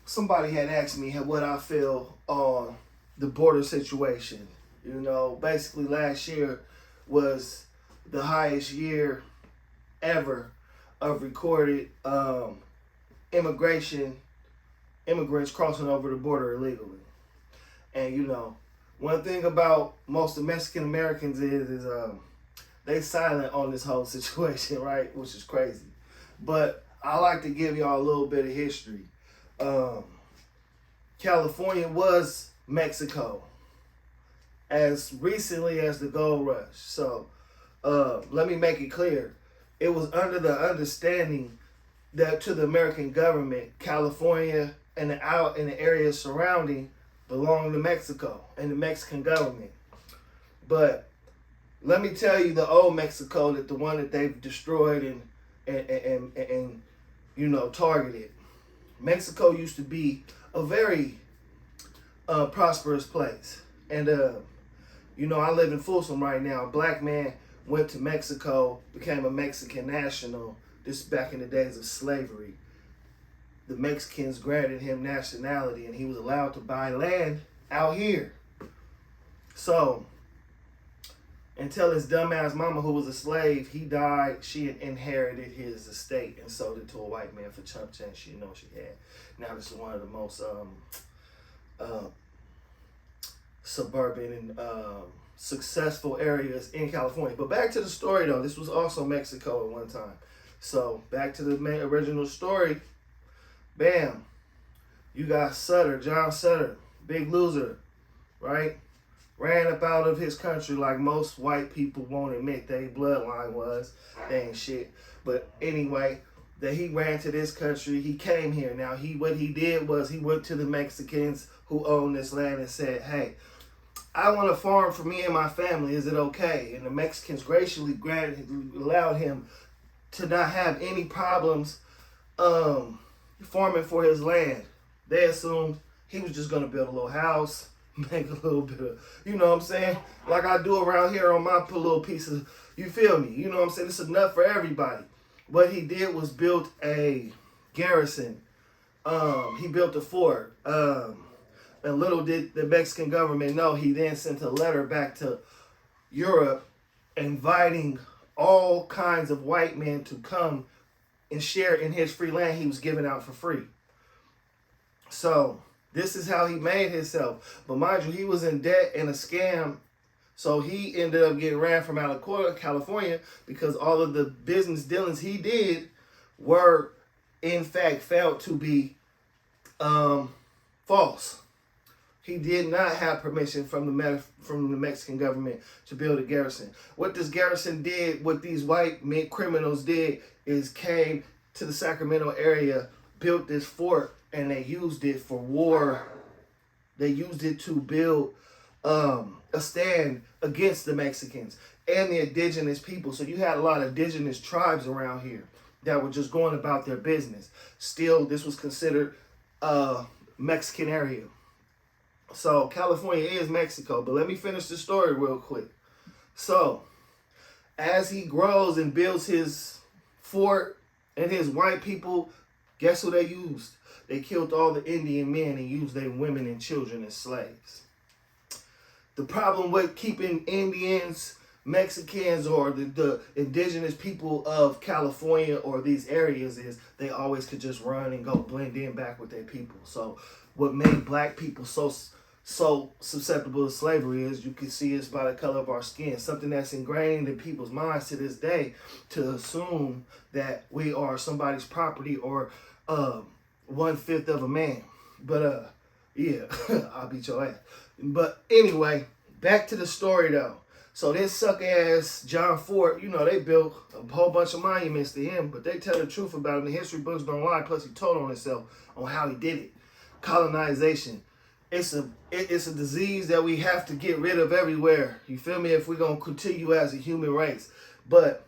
somebody had asked me what I feel on the border situation. You know, basically last year was the highest year ever of recorded immigration immigrants crossing over the border illegally. And you know, one thing about most of Mexican Americans is they silent on this whole situation, right? Which is crazy. But I like to give y'all a little bit of history. Um, California was Mexico as recently as the gold rush. So let me make it clear. It was under the understanding that to the American government, California and the areas surrounding belonged to Mexico and the Mexican government. But let me tell you the old Mexico, that the one that they've destroyed and you know, targeted. Mexico used to be a very prosperous place. And you know, I live in Folsom right now. A black man went to Mexico, became a Mexican national. This is back in the days of slavery. The Mexicans granted him nationality and he was allowed to buy land out here. So, until his dumbass mama, who was a slave, he died, she inherited his estate and sold it to a white man for chump change she know she had. Now this is one of the most suburban and successful areas in California. But back to the story though, this was also Mexico at one time. So back to the main original story. Bam, you got Sutter, John Sutter, big loser, right? Ran up out of his country like most white people won't admit their bloodline was. They ain't shit. But anyway, that he ran to this country, he came here. Now what he did was he went to the Mexicans who own this land and said, hey, I want a farm for me and my family. Is it okay? And the Mexicans graciously allowed him to not have any problems farming for his land. They assumed he was just going to build a little house, make a little bit of, you know what I'm saying? Like I do around here on my little piece of, you feel me? You know what I'm saying? It's enough for everybody. What he did was built a garrison. He built a fort. And little did the Mexican government know, he then sent a letter back to Europe inviting all kinds of white men to come and share in his free land he was giving out for free. So this is how he made himself. But mind you, he was in debt and a scam. So he ended up getting ran from out of California because all of the business dealings he did were in fact found to be false. He did not have permission from the Mexican government to build a garrison. What this garrison did, what these white criminals did, is came to the Sacramento area, built this fort, and they used it for war. They used it to build a stand against the Mexicans and the indigenous people. So you had a lot of indigenous tribes around here that were just going about their business. Still, this was considered a Mexican area. So California is Mexico, but let me finish the story real quick. So as he grows and builds his fort and his white people, guess who they used? They killed all the Indian men and used their women and children as slaves. The problem with keeping Indians, Mexicans, or the indigenous people of California or these areas is they always could just run and go blend in back with their people. So what made black people so susceptible to slavery is, you can see it's by the color of our skin, something that's ingrained in people's minds to this day, to assume that we are somebody's property or 1/5 of a man. But yeah, I'll beat your ass. But anyway, back to the story though. So this suck ass John Fort, you know, they built a whole bunch of monuments to him, but they tell the truth about him. The history books don't lie. Plus he told on himself on how he did it. Colonization. It's a disease that we have to get rid of everywhere. You feel me? If we're going to continue as a human race. But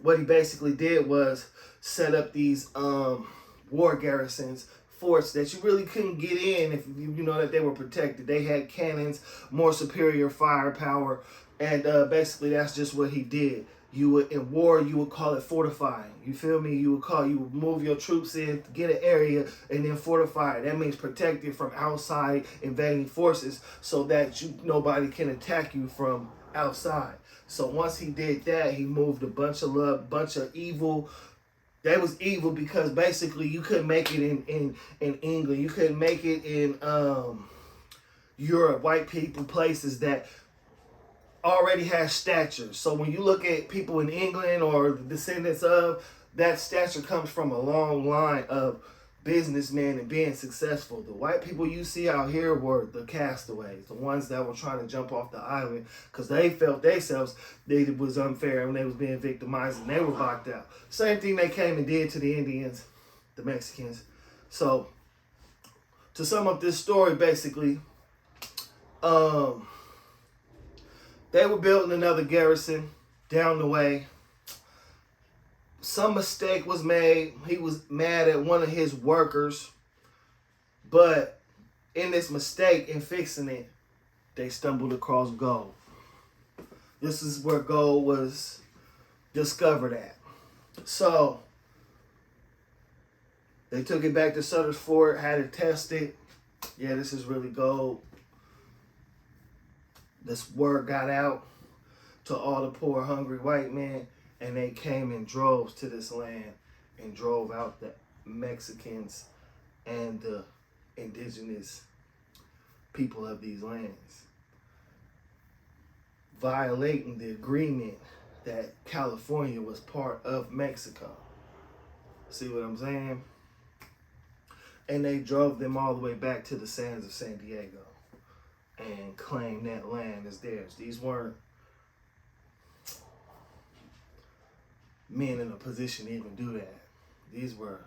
what he basically did was set up these war garrisons, forts that you really couldn't get in if you know that they were protected. They had cannons, more superior firepower, and basically that's just what he did. In war, you would call it fortifying. You feel me? You would move your troops in, get an area, and then fortify it. That means protect it from outside invading forces so that nobody can attack you from outside. So once he did that, he moved a bunch of evil. That was evil because basically you couldn't make it in England. You couldn't make it in Europe. White people, places that already has stature. So when you look at people in England or the descendants of, that stature comes from a long line of businessmen and being successful. The white people you see out here were the castaways, the ones that were trying to jump off the island because they felt themselves that it was unfair and they was being victimized and they were locked out. Same thing they came and did to the Indians, the Mexicans. So to sum up this story, basically, they were building another garrison down the way. Some mistake was made. He was mad at one of his workers. But in this mistake, in fixing it, they stumbled across gold. This is where gold was discovered at. So they took it back to Sutter's Fort, had it tested. Yeah, this is really gold. This word got out to all the poor, hungry white men, and they came in droves to this land and drove out the Mexicans and the indigenous people of these lands, violating the agreement that California was part of Mexico. See what I'm saying? And they drove them all the way back to the sands of San Diego and claim that land as theirs. These weren't men in a position to even do that. These were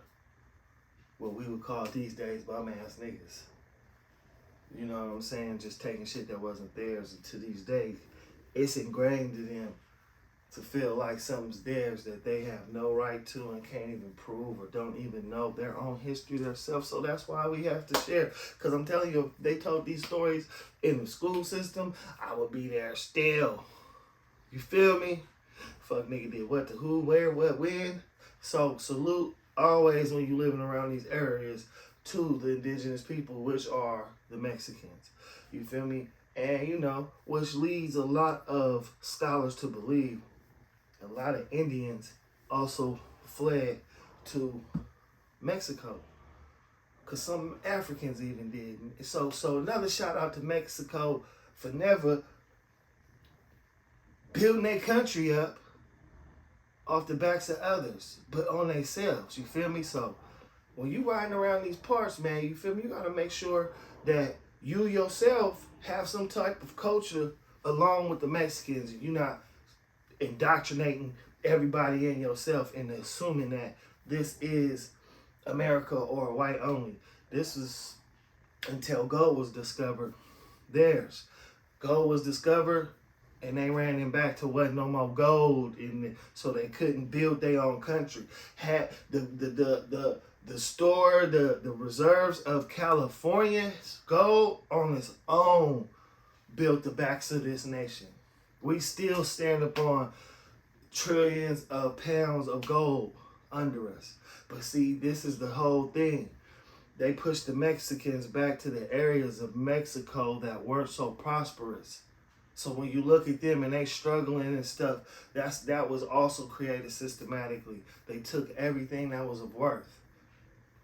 what we would call these days bum-ass niggas. You know what I'm saying? Just taking shit that wasn't theirs. And to these days, it's ingrained in them to feel like something's theirs that they have no right to and can't even prove or don't even know their own history themselves. So that's why we have to share. Because I'm telling you, if they told these stories in the school system, I would be there still. You feel me? Fuck nigga did what, to who, where, what, when. So salute always when you living around these areas to the indigenous people, which are the Mexicans. You feel me? And you know, which leads a lot of scholars to believe a lot of Indians also fled to Mexico, because some Africans even did. So another shout out to Mexico for never building their country up off the backs of others, but on themselves. You feel me? So when you riding around these parts, man, you feel me? You gotta make sure that you yourself have some type of culture along with the Mexicans. You're not indoctrinating everybody in yourself and assuming that this is America or white only. This is until gold was discovered. Theirs. Gold was discovered and they ran him back to wasn't no more gold in it, so they couldn't build their own country. Had the store, the reserves of California's gold on its own built the backs of this nation. We still stand upon trillions of pounds of gold under us. But see, this is the whole thing. They pushed the Mexicans back to the areas of Mexico that weren't so prosperous. So when you look at them and they struggling and stuff, that was also created systematically. They took everything that was of worth.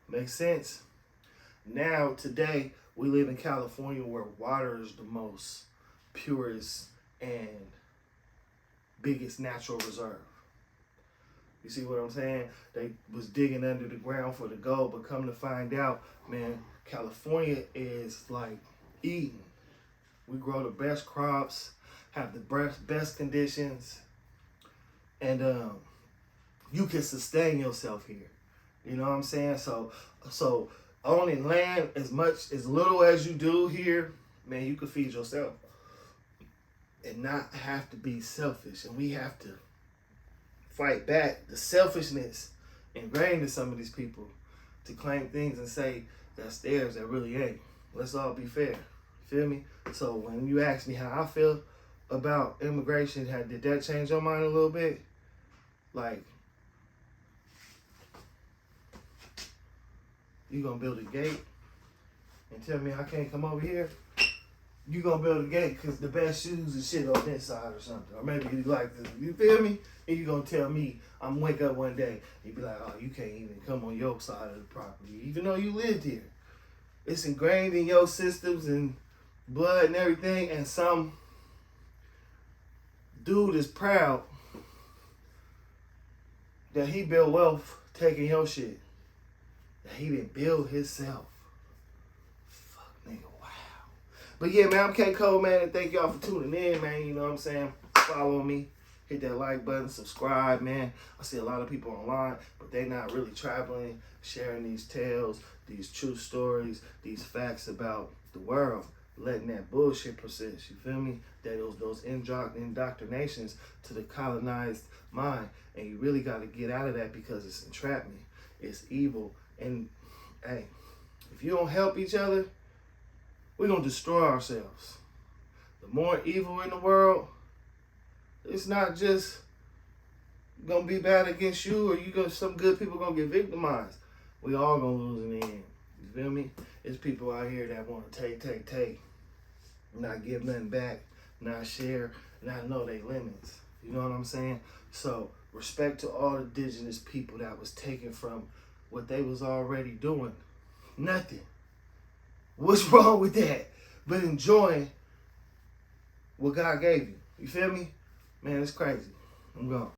Makes sense? Now, today, we live in California where water is the most purest and biggest natural reserve. You see what I'm saying? They was digging under the ground for the gold, but come to find out, man, California is like Eden. We grow the best crops, have the best conditions, and you can sustain yourself here. You know what I'm saying? So owning land as little as you do here, man, you can feed yourself and not have to be selfish. And we have to fight back the selfishness ingrained in some of these people to claim things and say that's theirs that really ain't. Let's all be fair. Feel me? So when you ask me how I feel about immigration, did that change your mind a little bit? Like, you gonna build a gate and tell me I can't come over here? You gonna build a gate because the best shoes and shit on this side or something. Or maybe you like this, you feel me? And you gonna tell me, I'm wake up one day, you be like, oh, you can't even come on your side of the property, even though you lived here. It's ingrained in your systems and blood and everything, and some dude is proud that he built wealth taking your shit. That he didn't build himself. Fuck, nigga, wow. But yeah, man, I'm K Cole, man, and thank y'all for tuning in, man. You know what I'm saying? Follow me. Hit that like button, subscribe, man. I see a lot of people online, but they not really traveling, sharing these tales, these true stories, these facts about the world, letting that bullshit persist. You feel me? That those indoctrinations to the colonized mind. And you really got to get out of that because it's entrapment. It's evil. And, hey, if you don't help each other, we're going to destroy ourselves. The more evil in the world, it's not just gonna be bad against you, or some good people gonna get victimized. We all gonna lose in the end. You feel me? It's people out here that wanna take, not give nothing back, not share, not know their limits. You know what I'm saying? So respect to all indigenous people that was taken from what they was already doing. Nothing. What's wrong with that? But enjoying what God gave you. You feel me? Man, it's crazy. I'm gone.